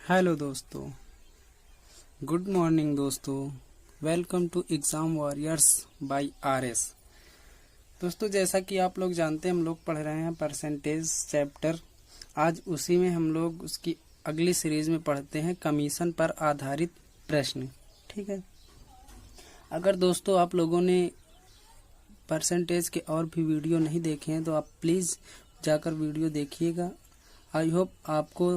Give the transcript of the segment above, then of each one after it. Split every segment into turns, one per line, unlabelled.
Hello दोस्तों, good morning दोस्तों। Welcome to exam warriors by RS. दोस्तों, जैसा कि आप लोग जानते हैं, हम लोग पढ़ रहे हैं परसेंटेज चैप्टर। आज उसी में हम लोग उसकी अगली सीरीज में पढ़ते हैं कमीशन पर आधारित प्रश्न। ठीक है। अगर दोस्तों आप लोगों ने परसेंटेज के और भी वीडियो नहीं देखे हैं तो आप प्लीज़ जाकर वीडियो देखिएगा। आई होप आपको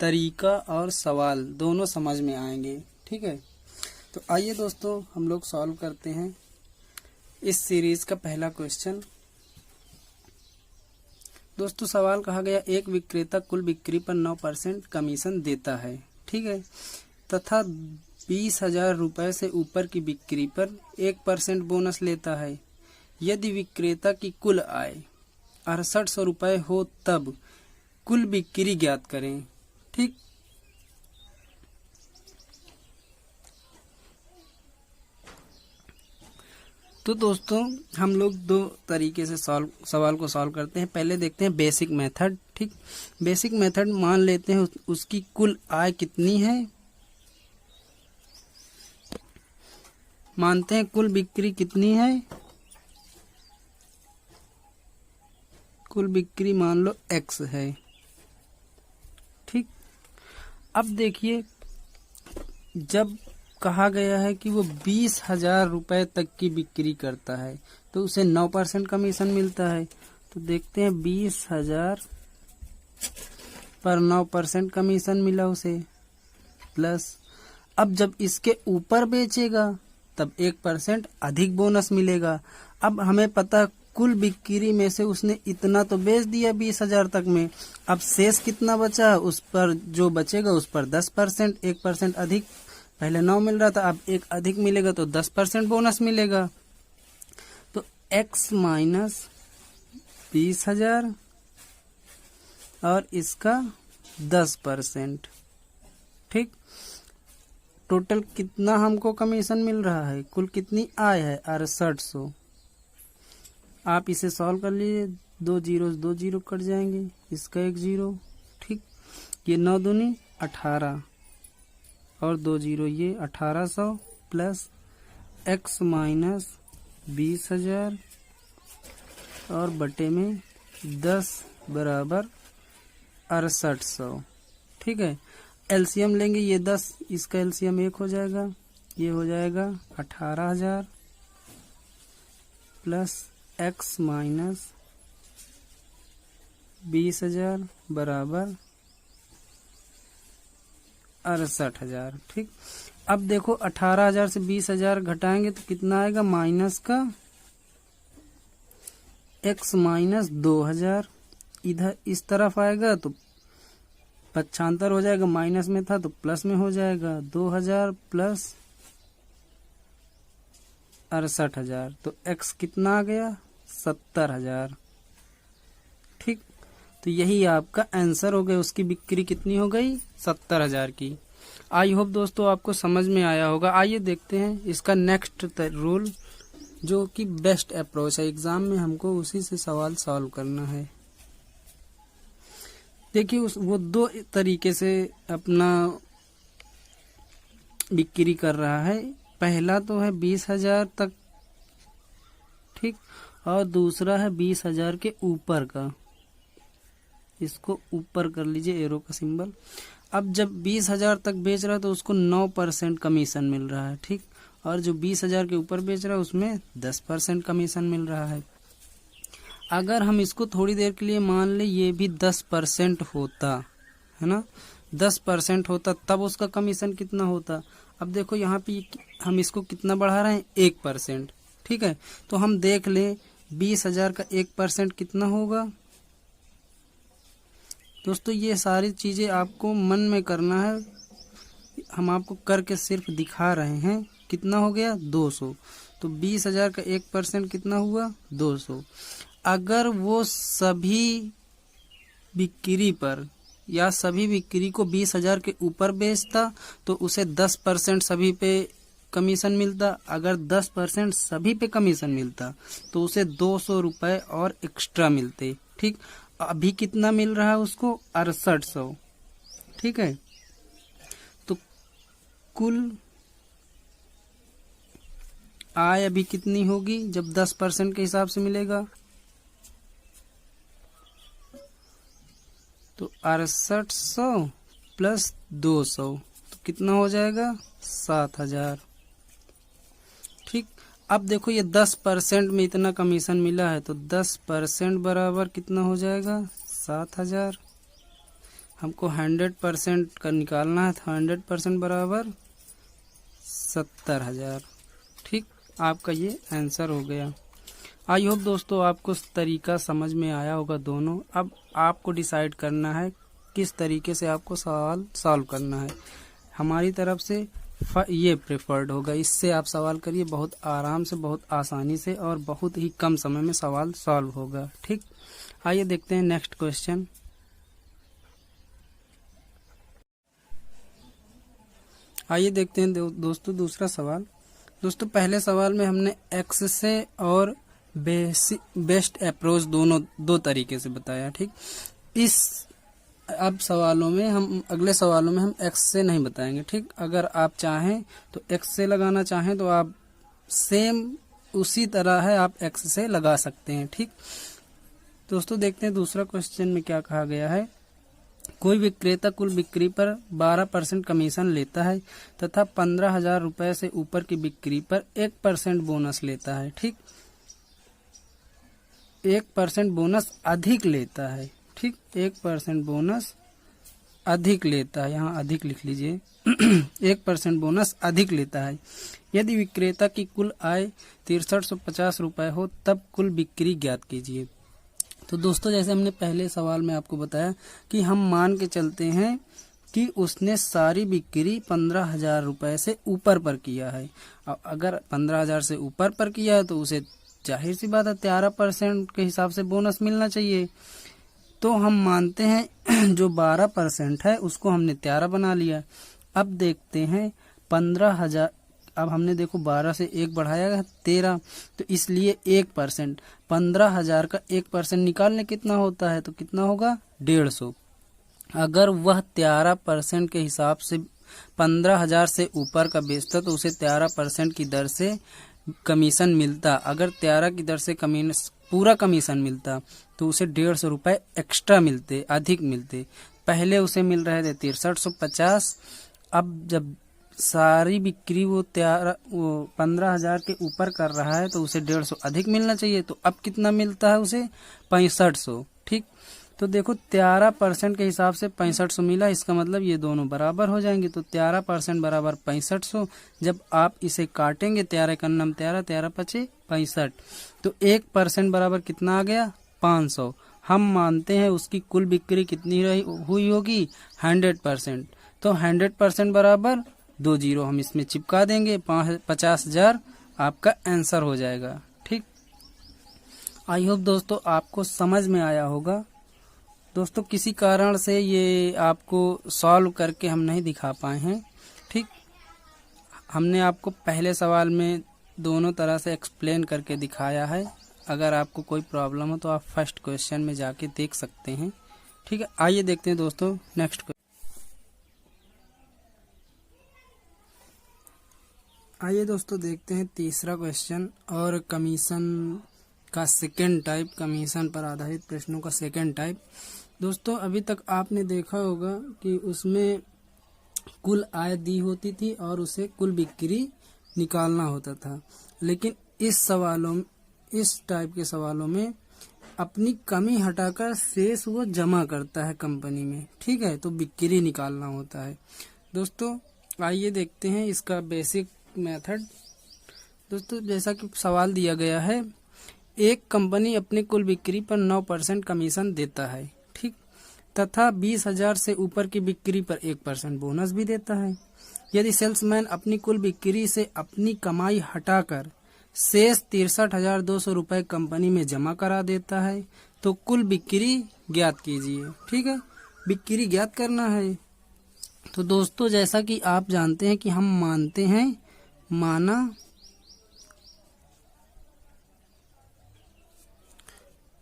तरीका और सवाल दोनों समझ में आएंगे। ठीक है, तो आइए दोस्तों हम लोग सॉल्व करते हैं इस सीरीज का पहला क्वेश्चन। दोस्तों सवाल कहा गया, एक विक्रेता कुल बिक्री पर 9% कमीशन देता है। ठीक है, तथा 20,000 रुपये से ऊपर की बिक्री पर 1% बोनस लेता है। यदि विक्रेता की कुल आय 6800 रुपये हो तब कुल बिक्री ज्ञात करें। ठीक, तो दोस्तों हम लोग दो तरीके से सवाल को सॉल्व करते हैं। पहले देखते हैं बेसिक मेथड। ठीक, बेसिक मेथड मान लेते हैं उसकी कुल आय कितनी है, मानते हैं कुल बिक्री कितनी है, कुल बिक्री मान लो x है। ठीक, अब देखिए जब कहा गया है कि वो 20,000 रुपये तक की बिक्री करता है तो उसे 9% कमीशन मिलता है। तो देखते हैं 20,000 पर 9% कमीशन मिला उसे, प्लस अब जब इसके ऊपर बेचेगा तब 1% अधिक बोनस मिलेगा। अब हमें पता कुल बिक्री में से उसने इतना तो बेच दिया 20,000 तक में, अब शेष कितना बचा, उस पर जो बचेगा उस पर 10%, 1% अधिक, पहले 9 मिल रहा था अब 1 अधिक मिलेगा तो 10% बोनस मिलेगा। तो x माइनस 20,000 और इसका 10%। ठीक, टोटल कितना हमको कमीशन मिल रहा है, कुल कितनी आय है 6800। आप इसे सॉल्व कर लीजिए, 2 जीरो कट जाएंगे, इसका 1 जीरो। ठीक, ये 9 दूनी 18 और 2 जीरो, ये 1800 प्लस x माइनस 20,000 और बटे में 10 बराबर 6800। ठीक है, एलसीएम लेंगे, ये 10, इसका एलसीएम 1 हो जाएगा, ये हो जाएगा 18,000 प्लस x माइनस 20,000 बराबर 68,000। ठीक, अब देखो 18,000 से 20,000 घटाएंगे तो कितना आएगा, माइनस का x माइनस 2,000, इधर इस तरफ आएगा तो पक्षांतर हो जाएगा, माइनस में था तो प्लस में हो जाएगा, 2,000 प्लस 68,000, तो x कितना आ गया, 70,000। ठीक, तो यही आपका आंसर हो गया, उसकी बिक्री कितनी हो गई, 70,000 की। आई होप दोस्तों आपको समझ में आया होगा। आइए देखते हैं इसका नेक्स्ट रूल, जो कि बेस्ट अप्रोच है, एग्जाम में हमको उसी से सवाल सॉल्व करना है। देखिए वो दो तरीके से अपना बिक्री कर रहा है। पहला तो है 20,000 तक, ठीक, और दूसरा है 20,000 के ऊपर का। इसको ऊपर कर लीजिए एरो का सिंबल। अब जब 20,000 तक बेच रहा है तो उसको 9% कमीशन मिल रहा है। ठीक, और जो 20,000 के ऊपर बेच रहा है उसमें 10% कमीशन मिल रहा है। अगर हम इसको थोड़ी देर के लिए मान ले ये भी 10% होता है ना, 10% होता तब उसका कमीशन कितना होता। अब देखो यहाँ पे हम इसको कितना बढ़ा रहे हैं, 1%। ठीक है, तो हम देख लें 20,000 का 1% कितना होगा। दोस्तों ये सारी चीजें आपको मन में करना है, हम आपको करके सिर्फ दिखा रहे हैं। कितना हो गया, 200। तो 20,000 का 1% कितना हुआ, 200। अगर वो सभी बिक्री पर या सभी बिक्री को 20,000 के ऊपर बेचता तो उसे 10% सभी पे कमीशन मिलता। अगर 10% सभी पे कमीशन मिलता तो उसे 200 रुपये और एक्स्ट्रा मिलते। ठीक, अभी कितना मिल रहा है उसको, 6800। ठीक है, कुल आय अभी कितनी होगी जब 10% के हिसाब से मिलेगा, तो 6800 प्लस 200 तो कितना हो जाएगा 7000। ठीक, अब देखो ये 10% में इतना कमीशन मिला है तो 10% बराबर कितना हो जाएगा 7000। हमको 100% का निकालना है तो 100% बराबर 70000। ठीक, आपका ये आंसर हो गया। आई होप दोस्तों आपको तरीका समझ में आया होगा दोनों। अब आपको डिसाइड करना है किस तरीके से आपको सवाल सॉल्व करना है। हमारी तरफ से ये प्रेफर्ड होगा, इससे आप सवाल करिए, बहुत आराम से, बहुत आसानी से और बहुत ही कम समय में सवाल सॉल्व होगा। ठीक, आइए देखते हैं नेक्स्ट क्वेश्चन। आइए देखते हैं दोस्तों दूसरा सवाल। दोस्तों पहले सवाल में हमने एक्स से और बेस्ट अप्रोच दोनों दो तरीके से बताया। ठीक, इस अब सवालों में हम अगले सवालों में हम एक्स से नहीं बताएंगे। ठीक, अगर आप चाहें तो एक्स से लगाना चाहें तो आप सेम उसी तरह है आप एक्स से लगा सकते हैं। ठीक दोस्तों, देखते हैं दूसरा क्वेश्चन में क्या कहा गया है। कोई विक्रेता कुल बिक्री पर 12% कमीशन लेता है तथा 15,000 रुपए से ऊपर की बिक्री पर 1% बोनस लेता है। ठीक, 1% बोनस अधिक लेता है। ठीक, 1% बोनस अधिक लेता है, यहाँ अधिक लिख लीजिए 1% बोनस अधिक लेता है। यदि विक्रेता की कुल आय 6350 रुपए हो तब कुल बिक्री ज्ञात कीजिए। तो दोस्तों जैसे हमने पहले सवाल में आपको बताया कि हम मान के चलते हैं कि उसने सारी बिक्री 15,000 रुपए से ऊपर पर किया है। अब अगर 15,000 से ऊपर पर किया है तो उसे जाहिर सी बात है 13% के हिसाब से बोनस मिलना चाहिए। तो हम मानते हैं जो 12% है उसको हमने 13 बना लिया। अब देखते हैं 15,000, अब हमने देखो 12 से 1 बढ़ाया है 13, तो इसलिए 1%, 15,000 का 1% निकालने कितना होता है तो कितना होगा 150। अगर वह 13% के हिसाब से 15,000 से ऊपर का बेचता तो उसे 13% की दर से कमीशन मिलता। अगर 13 की दर से पूरा कमीशन मिलता तो उसे 150 रुपए एक्स्ट्रा मिलते, अधिक मिलते। पहले उसे मिल रहे थे 6350, अब जब सारी बिक्री वो 15,000 के ऊपर कर रहा है तो उसे 150 अधिक मिलना चाहिए। तो अब कितना मिलता है उसे 6500। ठीक, तो देखो 13% के हिसाब से 6500 मिला, इसका मतलब ये दोनों बराबर हो जाएंगे। तो 13% बराबर 6500। जब आप इसे काटेंगे 13 का नम 13, 13 पचे 65, तो 1% बराबर कितना आ गया 500। हम मानते हैं उसकी कुल बिक्री कितनी हुई होगी 100%। तो 100% बराबर 20 हम इसमें चिपका देंगे, 50,000 आपका आंसर हो जाएगा। ठीक, आई होप दोस्तों आपको समझ में आया होगा। दोस्तों किसी कारण से ये आपको सॉल्व करके हम नहीं दिखा पाए हैं। ठीक, हमने आपको पहले सवाल में दोनों तरह से एक्सप्लेन करके दिखाया है। अगर आपको कोई प्रॉब्लम हो तो आप फर्स्ट क्वेश्चन में जाके देख सकते हैं। ठीक है, आइए देखते हैं दोस्तों नेक्स्ट क्वेश्चन। आइए दोस्तों देखते हैं तीसरा क्वेश्चन और कमीशन का सेकेंड टाइप, कमीशन पर आधारित प्रश्नों का सेकेंड टाइप। दोस्तों अभी तक आपने देखा होगा कि उसमें कुल आय दी होती थी और उसे कुल बिक्री निकालना होता था, लेकिन इस टाइप के सवालों में अपनी कमी हटाकर शेष वो जमा करता है कंपनी में। ठीक है, तो बिक्री निकालना होता है। दोस्तों आइए देखते हैं इसका बेसिक मेथड। दोस्तों जैसा कि सवाल दिया गया है, एक कंपनी अपनी कुल बिक्री पर 9% कमीशन देता है। ठीक, तथा 20,000 से ऊपर की बिक्री पर 1% बोनस भी देता है। यदि सेल्समैन अपनी कुल बिक्री से अपनी कमाई हटाकर शेष 63,200 रुपए कंपनी में जमा करा देता है तो कुल बिक्री ज्ञात कीजिए। ठीक है, बिक्री ज्ञात करना है। तो दोस्तों जैसा कि आप जानते हैं कि हम मानते हैं, माना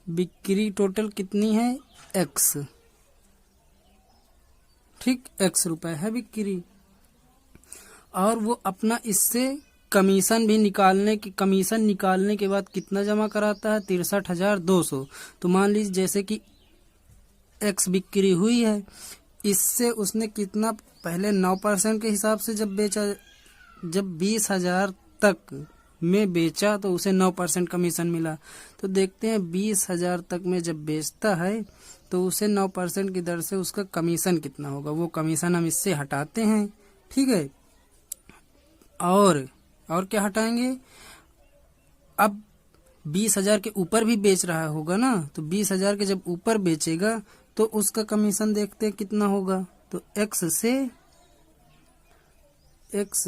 बिक्री टोटल कितनी है एक्स। ठीक, एक्स रुपए है बिक्री। और वो अपना इससे कमीशन निकालने के बाद कितना जमा कराता है, 63,200। तो मान लीजिए जैसे कि एक्स बिक्री हुई है, इससे उसने कितना पहले 9% के हिसाब से जब बेचा, जब 20,000 तक में बेचा तो उसे 9% कमीशन मिला। तो देखते हैं 20,000 तक में जब बेचता है तो उसे 9% की दर से उसका कमीशन कितना होगा। वो कमीशन हम इससे हटाते हैं, ठीक है। और क्या हटाएंगे, अब 20,000 के ऊपर भी बेच रहा होगा ना, तो 20,000 के जब ऊपर बेचेगा तो उसका कमीशन देखते हैं कितना होगा। तो एक्स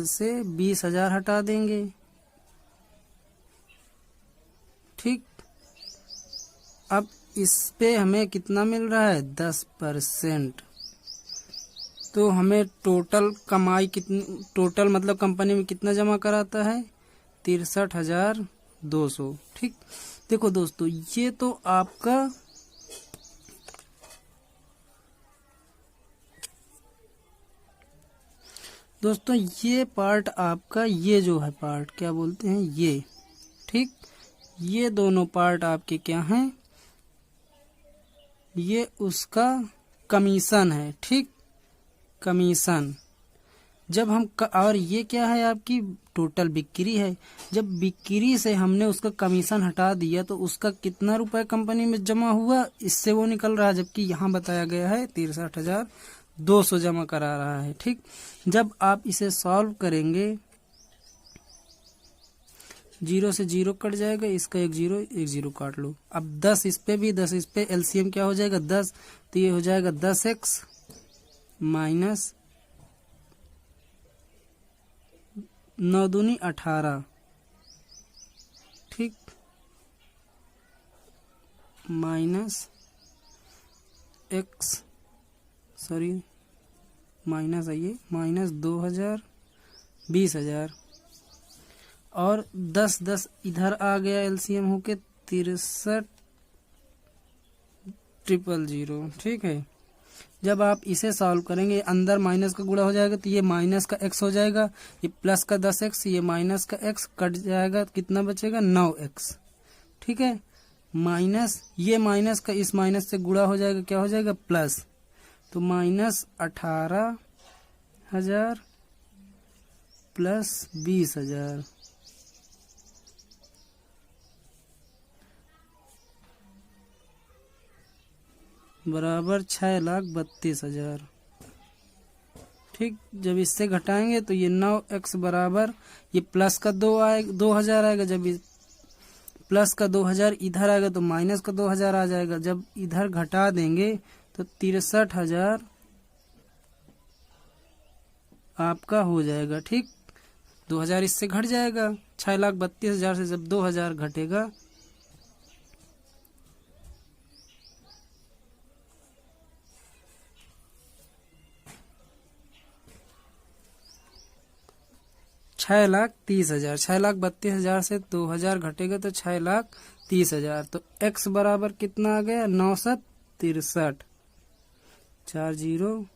से 20,000 हटा देंगे, ठीक। अब इस पे हमें कितना मिल रहा है, 10%। तो हमें टोटल कमाई कितनी, टोटल मतलब कंपनी में कितना जमा कराता है, 63,200, ठीक। देखो दोस्तों, ये तो आपका दोस्तों ये पार्ट आपका, ये जो है पार्ट क्या बोलते हैं, ये, ठीक। ये दोनों पार्ट आपके क्या हैं, ये उसका कमीशन है, ठीक, कमीशन। जब हम और ये क्या है, आपकी टोटल बिक्री है। जब बिक्री से हमने उसका कमीशन हटा दिया तो उसका कितना रुपए कंपनी में जमा हुआ, इससे वो निकल रहा है। जबकि यहाँ बताया गया है 63,200 जमा करा रहा है, ठीक। जब आप इसे सॉल्व करेंगे, 0 से 0 कट जाएगा, इसका एक जीरो काट लो। अब 10 इस पे भी, 10 इस पे, एलसीएम क्या हो जाएगा, 10। तो ये हो जाएगा 10x माइनस 9 दूनी 18, ठीक, माइनस x, सॉरी माइनस आइए, माइनस 2,000, 20,000 और 10 इधर आ गया, एलसीएम होके 63,000, ठीक है। जब आप इसे सॉल्व करेंगे, अंदर माइनस का गुणा हो जाएगा तो ये माइनस का x हो जाएगा, ये प्लस का 10x, ये माइनस का x कट जाएगा, कितना बचेगा, 9x, ठीक है। माइनस, ये माइनस का इस माइनस से गुणा हो जाएगा, क्या हो जाएगा, प्लस। तो माइनस 18,000 प्लस 20,000 बराबर 6,32,000, ठीक। जब इससे घटाएंगे तो ये 9x बराबर, ये प्लस का 2,000 आएगा, जब प्लस का 2,000 इधर आएगा तो माइनस का 2,000 आ जाएगा। जब इधर घटा देंगे तो 63,000 आपका हो जाएगा, ठीक। 2,000 इससे घट जाएगा, 6,32,000 से जब 2,000 घटेगा, छह लाख 30,000 से 2,000 घटेगा तो 6,30,000। तो x बराबर कितना आ गया, 963, 40।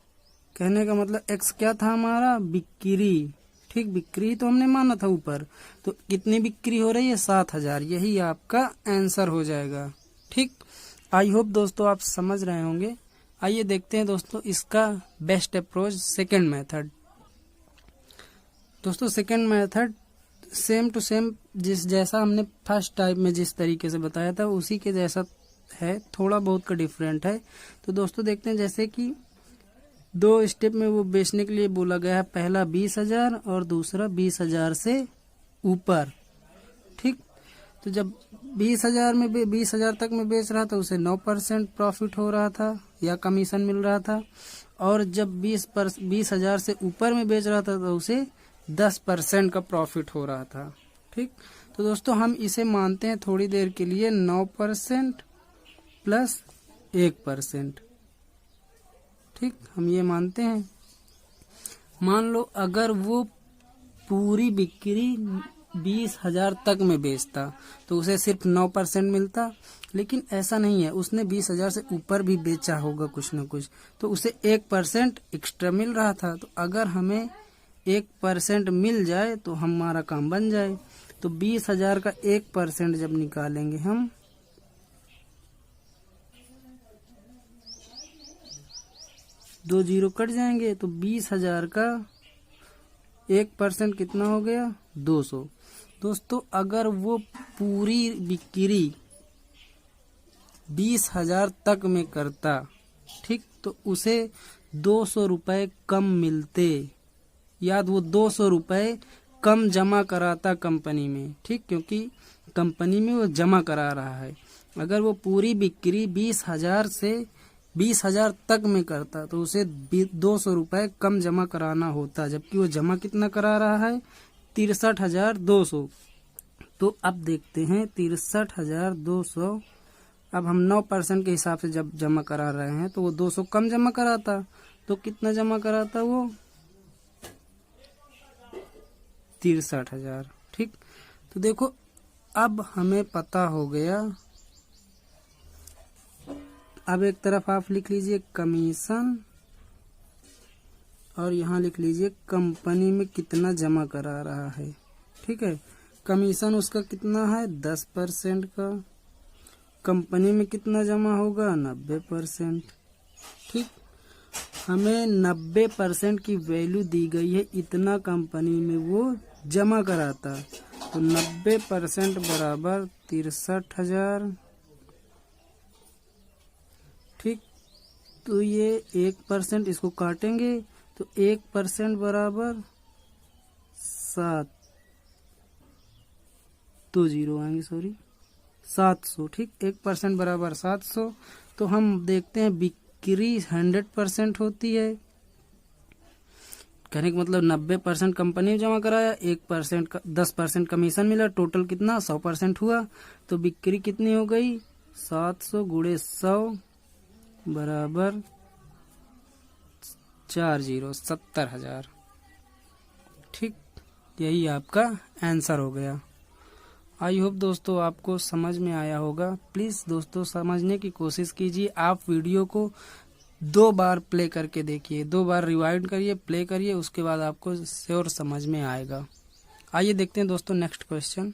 कहने का मतलब x क्या था हमारा, बिक्री, ठीक। बिक्री तो हमने माना था ऊपर, तो कितनी बिक्री हो रही है, 7,000। यही आपका आंसर हो जाएगा, ठीक। आई होप दोस्तों आप समझ रहे होंगे। आइए देखते हैं दोस्तों इसका बेस्ट अप्रोच, सेकंड मेथड। दोस्तों second method same to same, जैसा हमने फर्स्ट टाइप में जिस तरीके से बताया था उसी के जैसा है, थोड़ा बहुत का डिफरेंट है। तो दोस्तों देखते हैं, जैसे कि 2 स्टेप में वो बेचने के लिए बोला गया है, पहला 20,000 और दूसरा 20,000 से ऊपर, ठीक। तो जब 20,000 तक में बेच रहा था उसे 9% प्रॉफिट हो रहा था या कमीशन मिल रहा था, और जब 20,000 से ऊपर में बेच रहा था तो उसे 10% का प्रॉफिट हो रहा था, ठीक। तो दोस्तों हम इसे मानते हैं थोड़ी देर के लिए 9% प्लस 1%, ठीक। हम ये मानते हैं। मान लो अगर वो पूरी बिक्री 20,000 तक में बेचता तो उसे सिर्फ 9% मिलता, लेकिन ऐसा नहीं है, उसने 20,000 से ऊपर भी बेचा होगा कुछ न कुछ, तो उसे 1% एक्स्ट्रा मिल रहा था। तो अगर हमें 1% मिल जाए तो हमारा काम बन जाए। तो 20,000 का 1% जब निकालेंगे हम, दो जीरो कट जाएंगे, तो 20,000 का 1% कितना हो गया? 200। दोस्तों अगर वो पूरी बिक्री 20,000 तक में करता, ठीक, तो उसे 200 रुपये कम मिलते। याद, वो 200 रुपये कम जमा कराता कंपनी में, ठीक, क्योंकि कंपनी में वो जमा करा रहा है। अगर वो पूरी बिक्री 20,000 तक में करता तो उसे 200 रुपये कम जमा कराना होता, जबकि वो जमा कितना करा रहा है? 63,200। तो अब देखते हैं 63,200। अब हम 9% के हिसाब से जब जमा करा रहे हैं तो वो 200 कम जमा कराता, तो कितना जमा कराता वो? 63,000। ठीक, तो देखो अब हमें पता हो गया। अब एक तरफ आप लिख लीजिए कमीशन और यहाँ लिख लीजिए कंपनी में कितना जमा करा रहा है। ठीक है, कमीशन उसका कितना है? 10% का। कंपनी में कितना जमा होगा? 90%। ठीक, हमें 90% की वैल्यू दी गई है, इतना कंपनी में वो जमा कराता, तो 90% बराबर 63,000। ठीक, तो ये 1% इसको काटेंगे तो 1% बराबर 7, 2 जीरो आएंगे, सॉरी, 700। ठीक, 1% बराबर 700। तो हम देखते हैं बिक्री 100% होती है, कहने का मतलब 90% कंपनी ने जमा कराया, 1% 10% कमीशन मिला, टोटल कितना? 100% हुआ। तो बिक्री कितनी हो गई? 700 गुणे 100 बराबर 70,000। ठीक, यही आपका आंसर हो गया। आई होप दोस्तों आपको समझ में आया होगा। प्लीज़ दोस्तों समझने की कोशिश कीजिए। आप वीडियो को 2 बार प्ले करके देखिए, 2 बार रिवाइंड करिए, प्ले करिए, उसके बाद आपको श्योर समझ में आएगा। आइए देखते हैं दोस्तों नेक्स्ट क्वेश्चन।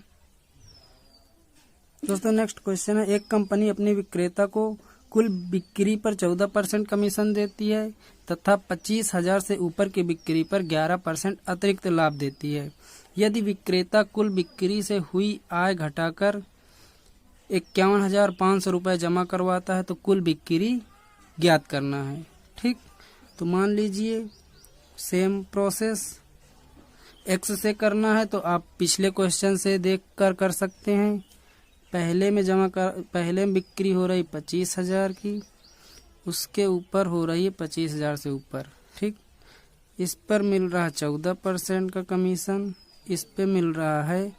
दोस्तों नेक्स्ट क्वेश्चन है, एक कंपनी अपने विक्रेता को कुल बिक्री पर 14% कमीशन देती है तथा 25,000 से ऊपर की बिक्री पर 11% अतिरिक्त लाभ देती है। यदि विक्रेता कुल बिक्री से हुई आय घटाकर 51,500 रुपये जमा करवाता है तो कुल बिक्री ज्ञात करना है। ठीक, तो मान लीजिए सेम प्रोसेस एक्स से करना है तो आप पिछले क्वेश्चन से देखकर कर सकते हैं। पहले में बिक्री हो रही 25,000 की, उसके ऊपर हो रही है 25,000 से ऊपर। ठीक, इस पर मिल रहा है 14% का कमीशन, इस पे मिल रहा है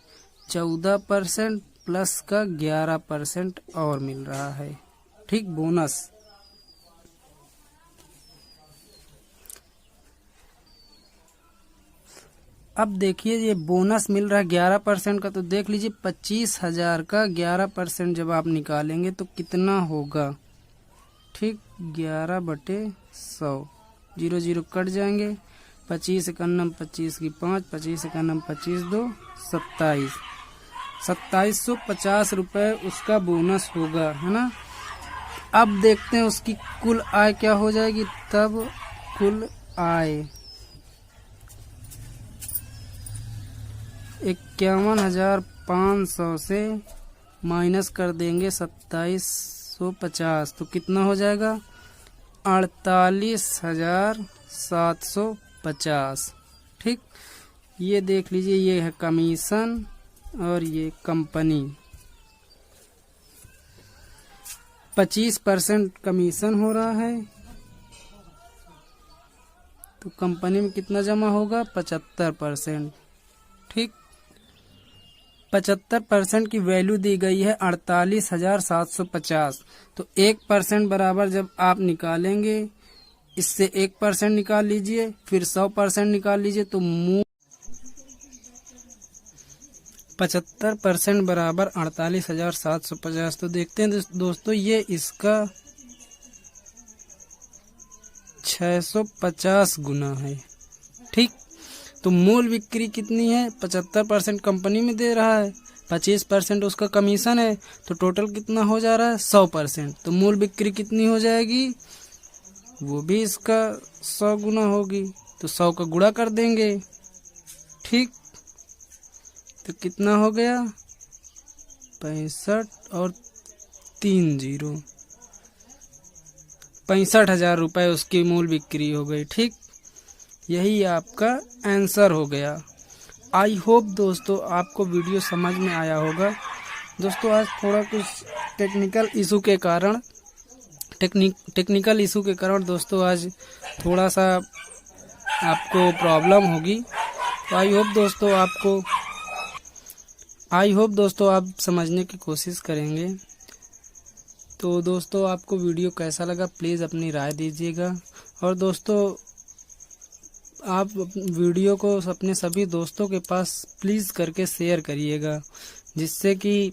14% प्लस का 11% और मिल रहा है। ठीक, बोनस। अब देखिए ये बोनस मिल रहा है 11% का, तो देख लीजिए 25,000 का 11% जब आप निकालेंगे तो कितना होगा? ठीक, 11/100, 0 0 कट जाएंगे, 25 एकन्नम 25 की 5, 25 एकन्नम 25 2 27, 2750 रुपये उसका बोनस होगा, है ना। अब देखते हैं उसकी कुल आय क्या हो जाएगी। तब कुल आय 51,500 से माइनस कर देंगे 2750, तो कितना हो जाएगा? 48,750। ठीक, ये देख लीजिए, ये है कमीशन और ये कंपनी। 25% कमीशन हो रहा है तो कंपनी में कितना जमा होगा? 75%। ठीक, 75% की वैल्यू दी गई है 48,750। तो 1% बराबर जब आप निकालेंगे, इससे 1% निकाल लीजिए, फिर 100% निकाल लीजिए, तो 75% बराबर 48,750। तो देखते हैं दोस्तों, ये इसका 650 गुना है। ठीक, तो मूल बिक्री कितनी है, 75% कंपनी में दे रहा है, 25% उसका कमीशन है, तो टोटल कितना हो जा रहा है 100%। तो मूल बिक्री कितनी हो जाएगी, वो भी इसका 100 गुना होगी, तो 100 का गुणा कर देंगे। ठीक, तो कितना हो गया 65 और 3 0, 65,000 रुपये उसकी मूल बिक्री हो गई। ठीक, यही आपका आंसर हो गया। आई होप दोस्तों आपको वीडियो समझ में आया होगा। दोस्तों आज थोड़ा कुछ टेक्निकल इशू के कारण दोस्तों आज थोड़ा सा आपको प्रॉब्लम होगी। तो आई होप दोस्तों आप समझने की कोशिश करेंगे। तो दोस्तों आपको वीडियो कैसा लगा प्लीज़ अपनी राय दीजिएगा, और दोस्तों आप वीडियो को अपने सभी दोस्तों के पास प्लीज़ करके शेयर करिएगा, जिससे कि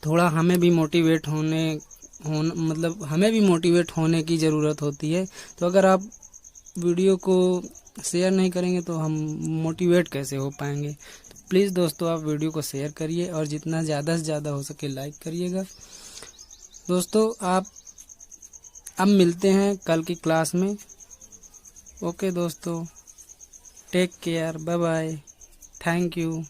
थोड़ा हमें भी मोटिवेट होने की ज़रूरत होती है। तो अगर आप वीडियो को शेयर नहीं करेंगे तो हम मोटिवेट कैसे हो पाएंगे। तो प्लीज़ दोस्तों आप वीडियो को शेयर करिए और जितना ज़्यादा से ज़्यादा हो सके लाइक करिएगा। दोस्तों आप अब मिलते हैं कल की क्लास में। ओके दोस्तों, take care, bye bye, thank you.